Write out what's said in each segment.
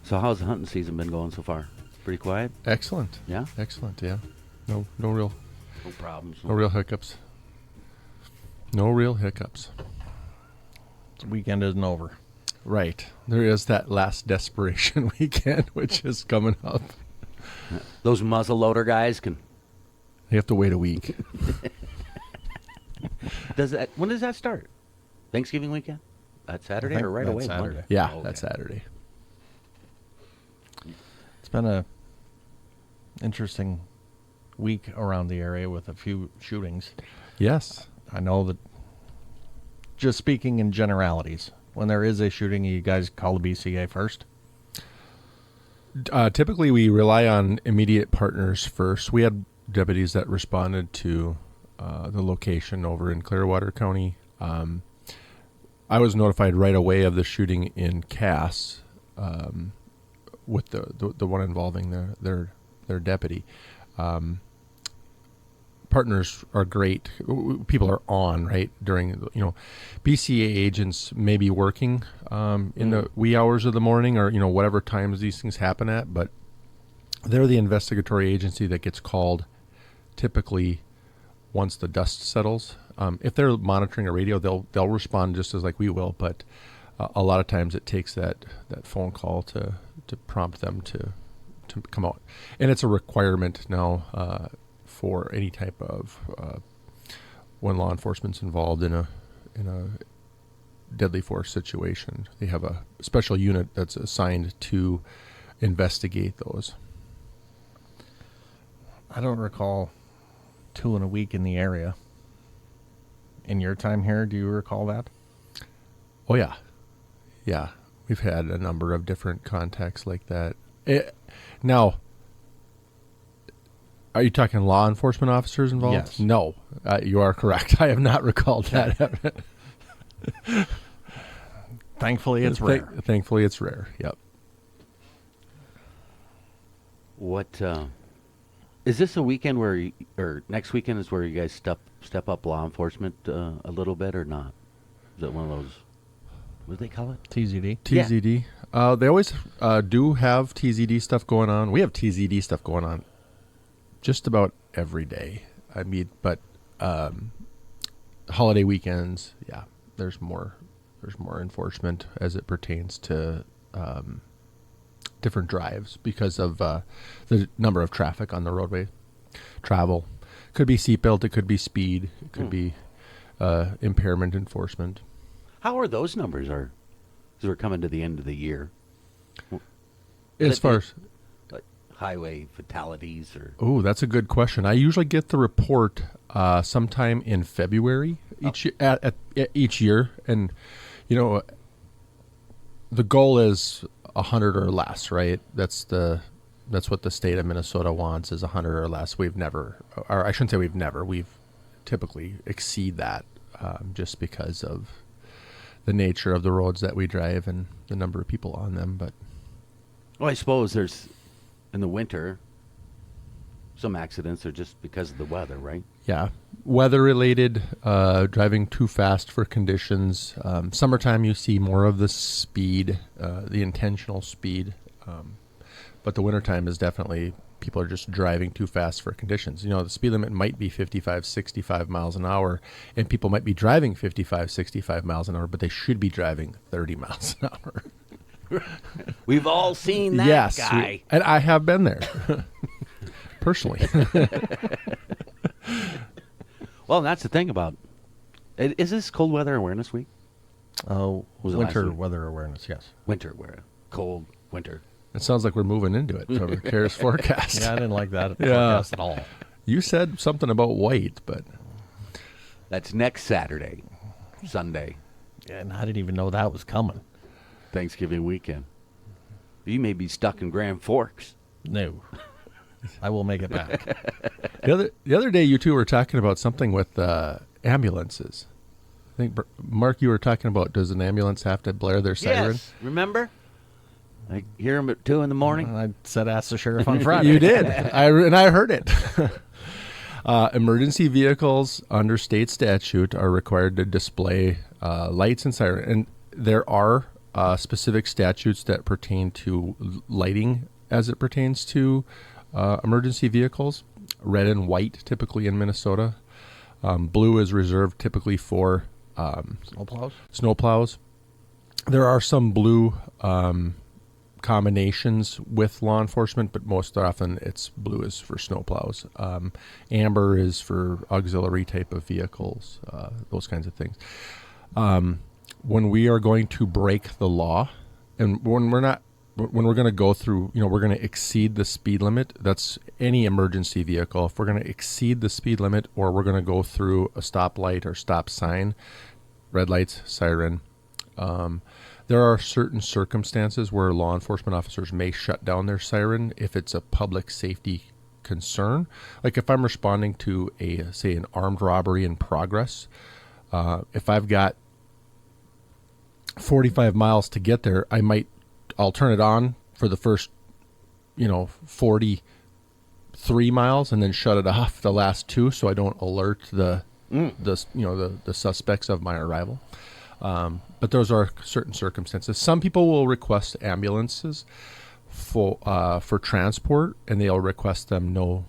So how's the hunting season been going so far? Pretty quiet? Excellent. Yeah? Excellent, yeah. No real No problems. no real hiccups. No real hiccups. The weekend isn't over. Right. There is that last desperation weekend, which is coming up. Those muzzleloader guys can... You have to wait a week. When does that start? Thanksgiving weekend? That Saturday or right that's away? Saturday. Monday? Yeah, Okay. that's Saturday. It's been a interesting week around the area with a few shootings. Yes. I know that, just speaking in generalities, when there is a shooting, you guys call the BCA first? Typically, we rely on immediate partners first. We had deputies that responded to the location over in Clearwater County. I was notified right away of the shooting in Cass with the one involving their deputy. Partners are great. People are on, right, during, BCA agents may be working in the wee hours of the morning or, whatever times these things happen at, but they're the investigatory agency that gets called typically once the dust settles. If they're monitoring a radio, they'll respond just as like we will, but a lot of times it takes that phone call to prompt them to come out. And it's a requirement now for any type of when law enforcement's involved in a deadly force situation. They have a special unit that's assigned to investigate those. I don't recall 2 in a week in the area. In your time here, do you recall that? Oh, yeah. Yeah. We've had a number of different contacts like that. Now, are you talking law enforcement officers involved? Yes. No, you are correct. I have not recalled that. Thankfully, it's rare. Thankfully, it's rare. Yep. What is this a weekend where or next weekend is where you guys step up law enforcement a little bit or not? Is it one of those, what do they call it? TZD? TZD. They always do have TZD stuff going on. We have TZD stuff going on just about every day. I mean, but holiday weekends, yeah, there's more enforcement as it pertains to different drives because of the number of traffic on the roadway. Travel could be seatbelt, it could be speed, it could be impairment enforcement. How are those numbers? Because we're coming to the end of the year. As far as like highway fatalities or... Oh, that's a good question. I usually get the report sometime in February each year, and the goal is 100 or less, right? That's what the state of Minnesota wants, is 100 or less. We've never, or I shouldn't say we've never. We've typically exceed that just because of the nature of the roads that we drive and the number of people on them. But well, I suppose there's in the winter some accidents are just because of the weather, right? yeah, weather-related, driving too fast for conditions. Summertime, you see more of the speed, the intentional speed. But the wintertime is definitely, people are just driving too fast for conditions. The speed limit might be 55, 65 miles an hour, and people might be driving 55, 65 miles an hour, but they should be driving 30 miles an hour. We've all seen that Yes, guy. and I have been there. Personally. Well, that's the thing about... Is this Cold Weather Awareness Week? Oh, Was it last winter week? weather awareness, yes. Winter, cold winter. It sounds like we're moving into it from CARES forecast. Yeah, I didn't like that Yeah. forecast at all. You said something about white, but... That's next Saturday, Sunday, Yeah, and I didn't even know that was coming. Thanksgiving weekend. You may be stuck in Grand Forks. No. I will make it back. The other day, you two were talking about something with ambulances. I think, Mark, you were talking about, does an ambulance have to blare their siren? Yes, remember? I hear them at 2 in the morning. I said ask the sheriff on Friday. You did. I heard it. Emergency vehicles under state statute are required to display lights and siren. And there are specific statutes that pertain to lighting as it pertains to emergency vehicles. Red and white, typically in Minnesota. Blue is reserved typically for snowplows. There are some blue combinations with law enforcement, but most often it's blue is for snowplows. Amber is for auxiliary type of vehicles, those kinds of things. When we are going to break the law, and when we're going to go through, we're going to exceed the speed limit. That's any emergency vehicle. If we're going to exceed the speed limit, or we're going to go through a stoplight or stop sign, red lights, siren. There are certain circumstances where law enforcement officers may shut down their siren if it's a public safety concern. Like if I'm responding to say an armed robbery in progress, if I've got 45 miles to get there, I'll turn it on for the first, 43 miles and then shut it off the last 2 so I don't alert the suspects of my arrival. But those are certain circumstances. Some people will request ambulances for transport, and they'll request them no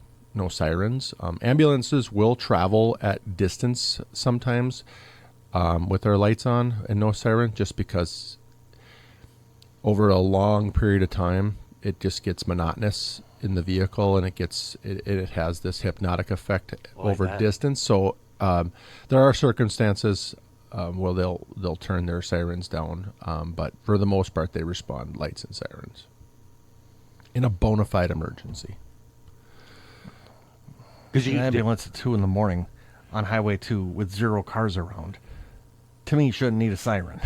sirens. Ambulances will travel at distance sometimes with their lights on and no siren, just because over a long period of time it just gets monotonous in the vehicle, and it has this hypnotic effect over distance. So there are circumstances where they'll turn their sirens down, but for the most part they respond lights and sirens in a bona fide emergency. Because an ambulance at 2 a.m. on Highway 2 with 0 cars around, to me, shouldn't need a siren.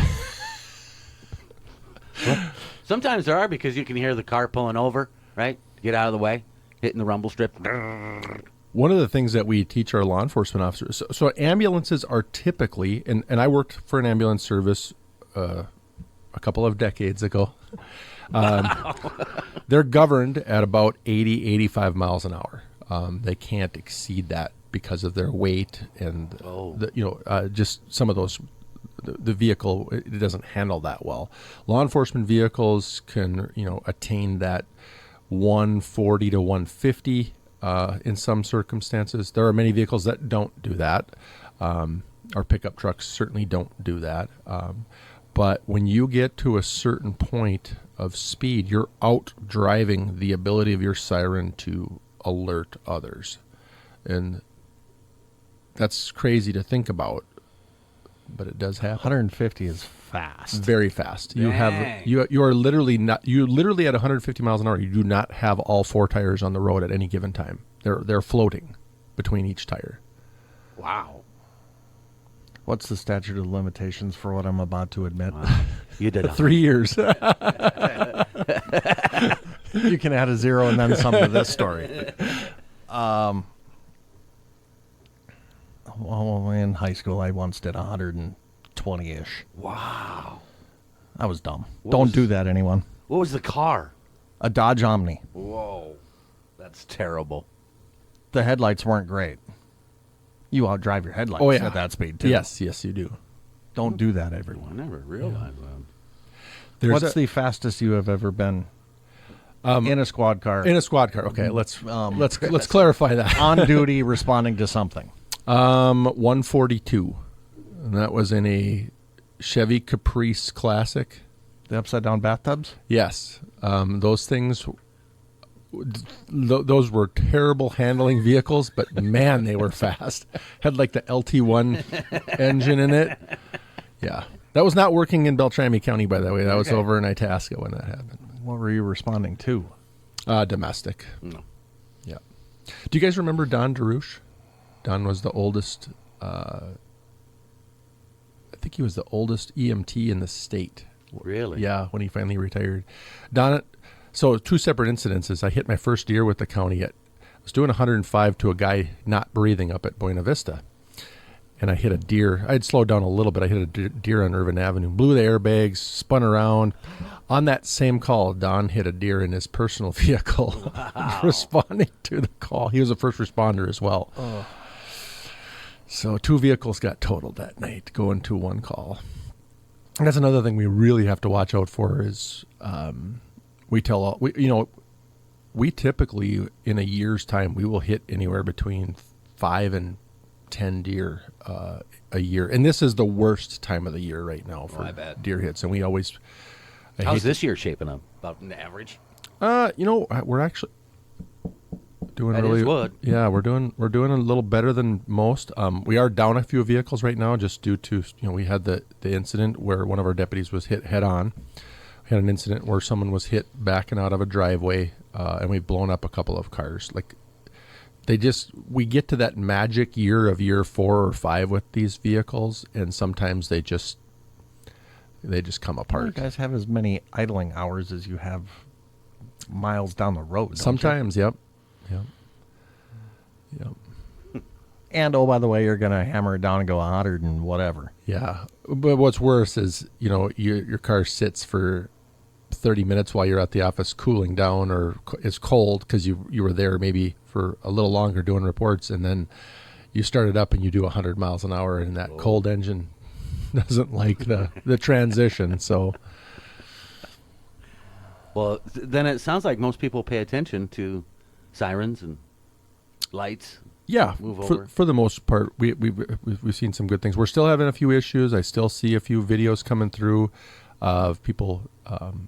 Well, sometimes there are, because you can hear the car pulling over, right? Get out of the way, hitting the rumble strip. One of the things that we teach our law enforcement officers, so ambulances are typically, and I worked for an ambulance service a couple of decades ago. They're governed at about 80, 85 miles an hour. They can't exceed that because of their weight and just some of those. The vehicle, it doesn't handle that well. Law enforcement vehicles can attain that 140 to 150 in some circumstances. There are many vehicles that don't do that. Our pickup trucks certainly don't do that. But when you get to a certain point of speed, you're out driving the ability of your siren to alert others. And that's crazy to think about, but it does happen. 150 is fast. Very fast. Dang. You are literally at 150 miles an hour. You do not have all 4 tires on the road at any given time. They're floating between each tire. Wow. What's the statute of limitations for what I'm about to admit? Wow. You did 3 years. You can add a 0 and then some to this story. Well, in high school, I once did 120-ish. Wow. I was dumb. Don't do that, anyone. What was the car? A Dodge Omni. Whoa. That's terrible. The headlights weren't great. You outdrive your headlights at that speed, too. Yes, you do. Don't do that, everyone. I never realized that. What's the fastest you have ever been in a squad car? In a squad car. Okay, let's clarify that. On duty, responding to something. 142, and that was in a Chevy Caprice Classic. The upside-down bathtubs? Yes. Those things, those were terrible handling vehicles, but man, they were fast. Had like the LT1 engine in it. Yeah. That was not working in Beltrami County, by the way. That was over in Itasca when that happened. What were you responding to? Domestic. No. Yeah. Do you guys remember Don DeRouche? Don was the oldest, I think he was the oldest EMT in the state. Really? Yeah, when he finally retired. Don, so 2 separate incidences. I hit my first deer with the county I was doing 105 to a guy not breathing up at Buena Vista. And I hit a deer. I'd slowed down a little bit. I hit a deer on Irvin Avenue, blew the airbags, spun around. On that same call, Don hit a deer in his personal vehicle, responding to the call. He was a first responder as well. Oh. So 2 vehicles got totaled that night, going to 1 call. And that's another thing we really have to watch out for is we typically in a year's time we will hit anywhere between 5 and 10 deer a year, and this is the worst time of the year right now for I bet. deer hits. And we always How's this year shaping up? About an average? we're actually doing That really is wood. Yeah, we're doing a little better than most. We are down a few vehicles right now just due to we had the incident where one of our deputies was hit head on. We had an incident where someone was hit backing out of a driveway, and we've blown up a couple of cars. Like we get to that magic year of year 4 or 5 with these vehicles, and sometimes they just come apart. You guys have as many idling hours as you have miles down the road. Don't Sometimes, yep. And oh, by the way, you're gonna hammer it down and go 100 and whatever. Yeah, but what's worse is your car sits for 30 minutes while you're at the office cooling down, or it's cold because you were there maybe for a little longer doing reports, and then you start it up and you do 100 miles an hour, and that cold engine doesn't like the transition. So, Well, then it sounds like most people pay attention to sirens and lights. yeah, Move over. for the most part, we've seen some good things. We're still having a few issues. I still see a few videos coming through of people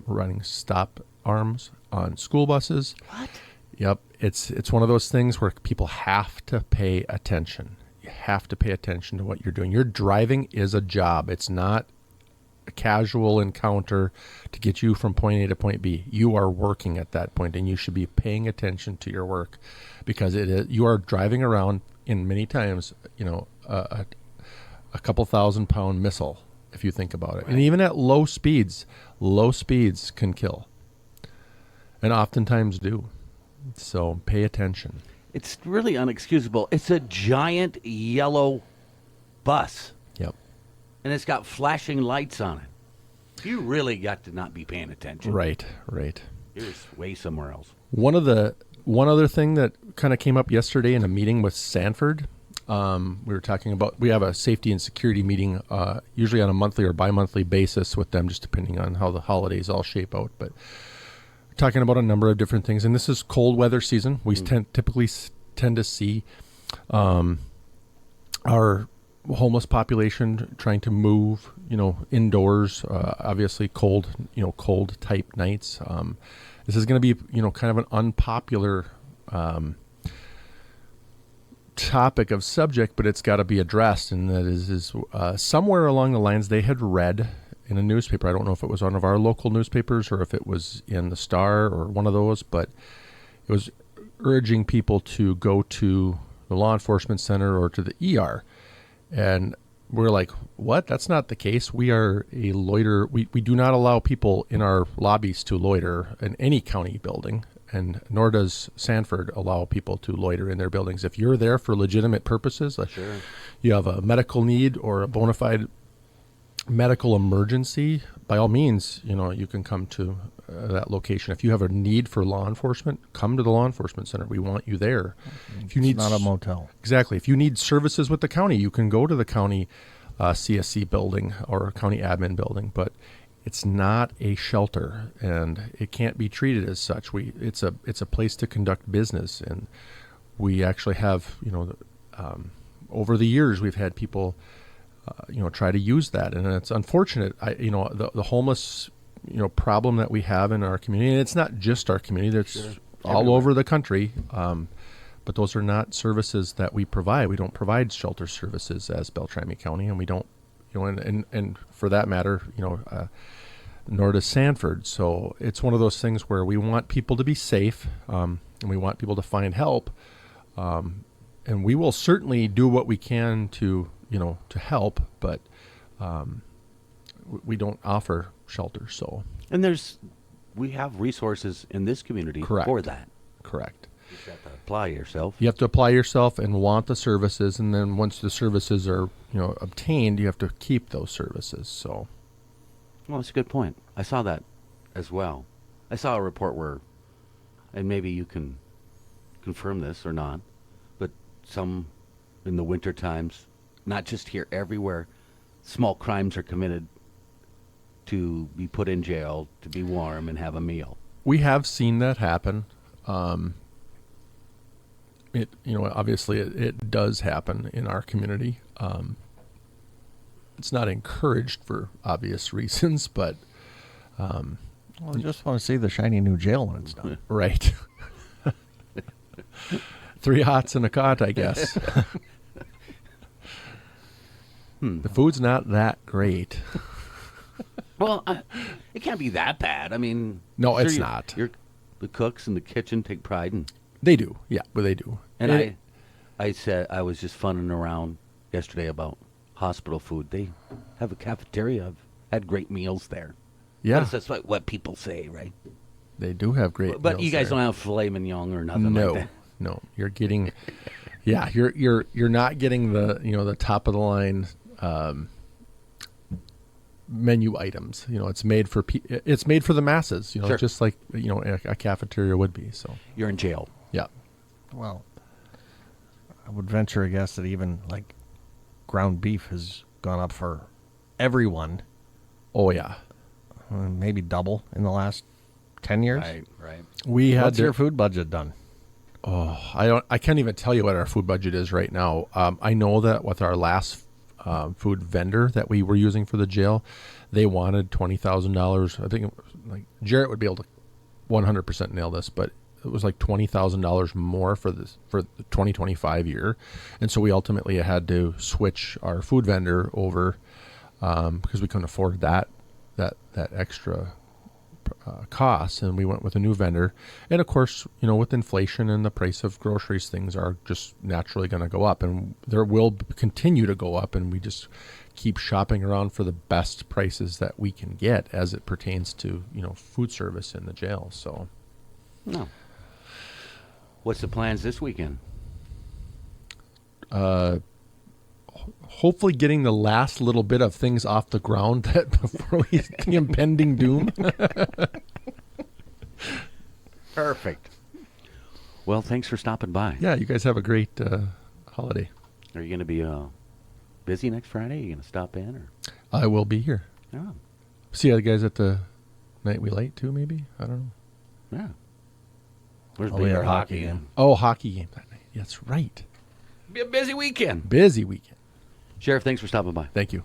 running stop arms on school buses. What? Yep, it's one of those things where people have to pay attention. You have to pay attention to what you're doing. Your driving is a job. It's not a casual encounter to get you from point A to point B. You are working at that point, and you should be paying attention to your work, because you are driving around in many times, a couple 1,000-pound missile, if you think about it. Right. And even at low speeds can kill, and oftentimes do. So pay attention. It's really unexcusable. It's a giant yellow bus, Yep. and it's got flashing lights on it. You really got to not be paying attention. Right. You're just way somewhere else. One other thing that kind of came up yesterday in a meeting with Sanford, we were talking about, we have a safety and security meeting usually on a monthly or bi-monthly basis with them, just depending on how the holidays all shape out. But we're talking about a number of different things, and this is cold weather season. We typically tend to see our homeless population trying to move, indoors. Obviously, cold type nights. This is going to be, kind of an unpopular topic of subject, but it's got to be addressed. And that is somewhere along the lines they had read in a newspaper. I don't know if it was one of our local newspapers or if it was in the Star or one of those, but it was urging people to go to the law enforcement center or to the ER. And we're like, what? That's not the case. We are a loiter. We do not allow people in our lobbies to loiter in any county building, and nor does Sanford allow people to loiter in their buildings. If you're there for legitimate purposes, like Sure. you have a medical need or a bona fide medical emergency, by all means, you can come to that location. If you have a need for law enforcement, come to the law enforcement center. We want you there. If you need It's not a motel. Exactly. If you need services with the county, you can go to the county CSC building or county admin building, but it's not a shelter, and it can't be treated as such. It's a place to conduct business, and we actually have, over the years we've had people try to use that, and it's unfortunate. The homeless problem that we have in our community, and it's not just our community, it's Sure. all Everywhere. over the country, but those are not services that we provide. We don't provide shelter services as Beltrami County, and we don't, and for that matter, nor does Sanford. So it's one of those things where we want people to be safe, and we want people to find help, and we will certainly do what we can to help, but we don't offer shelter. So And we have resources in this community Correct. for that. correct. You just have to apply yourself. You have to apply yourself and want the services, and then once the services are obtained, you have to keep those services. So Well, that's a good point. I saw that as well. I saw a report where, and maybe you can confirm this or not, but some in the winter times, not just here, everywhere, small crimes are committed to be put in jail to be warm and have a meal. We have seen that happen. Obviously it does happen in our community. It's not encouraged for obvious reasons, but Well, I just want to see the shiny new jail when it's done. right. 3 hots and a cot, I guess. The food's not that great. Well, it can't be that bad. I mean, No, it's you- not. The cooks in the kitchen take pride in. They do, yeah, but they do. And I said I was just funning around yesterday about hospital food. They have a cafeteria. I've had great meals there. Yeah, That's what people say, right? they do have great. But you meals guys there. don't have filet mignon or nothing No, like that. no, you're getting, yeah, you're not getting the top of the line menu items. It's made for it's made for the masses. Sure. Just like a cafeteria would be. So You're in jail. yeah, Well, I would venture a guess that even like ground beef has gone up for everyone, oh yeah, maybe double in the last 10 years. Right. we had What's to, your food budget done? I can't even tell you what our food budget is right now. I know that with our last food vendor that we were using for the jail, they wanted $20,000. I think like Jarrett would be able to 100% nail this, but it was like $20,000 more for the 2025 year, and so we ultimately had to switch our food vendor over because we couldn't afford that extra costs, and we went with a new vendor. And of course, with inflation and the price of groceries, things are just naturally going to go up, and there will continue to go up, and we just keep shopping around for the best prices that we can get as it pertains to food service in the jail. So No. What's the plans this weekend? hopefully getting the last little bit of things off the ground that before the impending doom. Perfect. Well, thanks for stopping by. Yeah, you guys have a great holiday. Are you going to be busy next Friday? Are you going to stop in? Or? I will be here. Oh, See you guys at the Night We Light too, maybe? I don't know. yeah. Where's Oh, Big yeah, Bear hockey Hockey? game. Oh, hockey game that night. That's right. Be a busy weekend. Busy weekend. Sheriff, thanks for stopping by. Thank you.